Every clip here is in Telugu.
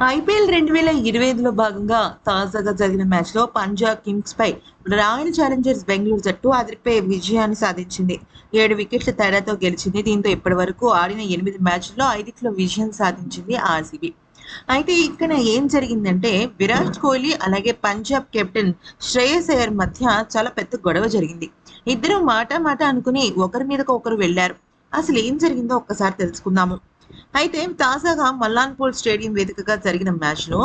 ఐపీఎల్ 2025లో భాగంగా తాజాగా జరిగిన మ్యాచ్‌లో పంజాబ్ కింగ్స్‌పై రాయల్ ఛాలెంజర్స్ బెంగుళూరు జట్టు అదిరిపోయే విజయాన్ని సాధించింది. 7 వికెట్ల తేడాతో గెలిచింది. దీంతో ఇప్పటివరకు ఆడిన 8 మ్యాచ్‌ల్లో 5 విజయం సాధించింది ఆర్‌సీబీ. అయితే ఇక్కడ ఏం జరిగిందంటే విరాట్ కోహ్లీ అలాగే పంజాబ్ కెప్టెన్ శ్రేయస్ అయ్యర్ మధ్య చాలా పెద్ద గొడవ జరిగింది. ఇద్దరు మాట మాట అనుకుని ఒకరి మీదకి ఒకరు వెళ్లారు. అసలు ఏం జరిగిందో ఒక్కసారి తెలుసుకుందాము. అయితే తాజాగా మల్లాన్పూర్ స్టేడియం వేదికగా జరిగిన మ్యాచ్‌లో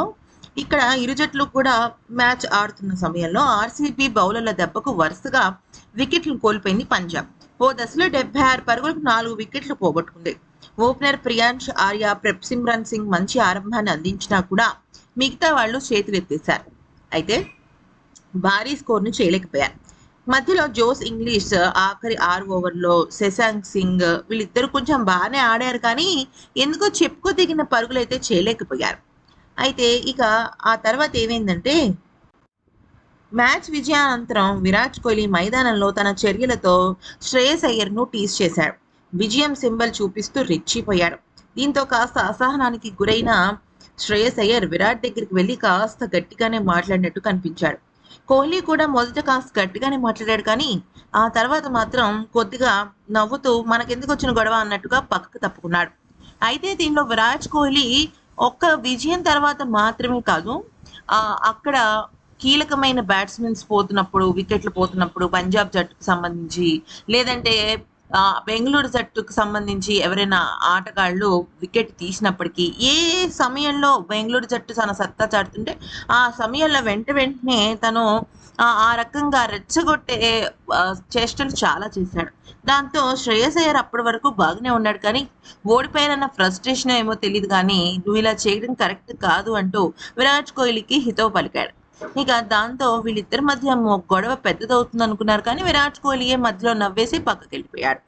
ఇక్కడ ఇరు జట్లు కూడా మ్యాచ్ ఆడుతున్న సమయంలో ఆర్‌సీబీ బౌలర్ల దెబ్బకు వరుసగా వికెట్‌లు కోల్పోయింది పంజాబ్. ఓ దశలో 76 పరుగులకు 4 వికెట్లు పోగొట్టుకుంది. ఓపెనర్ ప్రియాంష్ ఆర్య, ప్రభ్సిమ్రన్ సింగ్ మంచి ఆరంభాన్ని అందించినా కూడా మిగతా వాళ్ళు చేతులెత్తేశారు. అయితే భారీ స్కోర్‌ని చేయలేకపోయారు. మధ్యలో జోస్ ఇంగ్లీష్ ఆఖరి 6 ఓవర్‌లో శశాంక్ సింగ్ వీళ్ళిద్దరూ కొంచెం బానే ఆడారు కానీ, ఎందుకో చెప్పుకోదగిన పరుగులైతే చేయలేకపోయారు. అయితే ఇక ఆ తర్వాత ఏమైందంటే, మ్యాచ్ విజయానంతరం విరాట్ కోహ్లీ మైదానంలో తన చర్యలతో శ్రేయస్ అయ్యర్‌ను టీజ్ చేశాడు. విజయం సింబల్ చూపిస్తూ రెచ్చిపోయాడు. దీంతో కాస్త అసహనానికి గురైన శ్రేయస్ అయ్యర్ విరాట్ దగ్గరికి వెళ్లి కాస్త గట్టిగానే మాట్లాడినట్టు కనిపించాడు. కోహ్లీ కూడా మొదట కాస్త గట్టిగానే మాట్లాడాడు కానీ, ఆ తర్వాత మాత్రం కొద్దిగా నవ్వుతూ మనకెందుకొచ్చిన గొడవ అన్నట్టుగా పక్కకు తప్పుకున్నాడు. అయితే దీనిలో విరాట్ కోహ్లీ ఒక్క విజయం తర్వాత మాత్రమే కాదు, అక్కడ కీలకమైన బ్యాట్స్‌మెన్స్ పోతున్నప్పుడు, వికెట్లు పోతున్నప్పుడు పంజాబ్ జట్టుకు సంబంధించి లేదంటే బెంగుళూరు జట్టుకు సంబంధించి ఎవరైనా ఆటగాళ్ళు వికెట్ తీసినప్పటికీ, ఏ సమయంలో బెంగుళూరు జట్టు తన సత్తా చాటుతుంటే, ఆ సమయంలో వెంటనే తను ఆ రకంగా రెచ్చగొట్టే చేష్టలు చాలా చేశాడు. దాంతో శ్రేయస్ అయ్యర్ అప్పటి వరకు బాగానే ఉన్నాడు కానీ, ఓడిపోయానన్న ఫ్రస్ట్రేషన్ ఏమో తెలీదు కానీ, "నువ్వు ఇలా చేయడం కరెక్ట్ కాదు" అంటూ విరాట్ కోహ్లీకి హితవు పలికాడు. ఇక దాంతో వీళ్ళిద్దరి మధ్య గొడవ పెద్దదవుతుందనుకున్నారు కానీ, విరాట్ కోహ్లీయే మధ్యలో నవ్వేసి పక్కకెళ్ళిపోయాడు.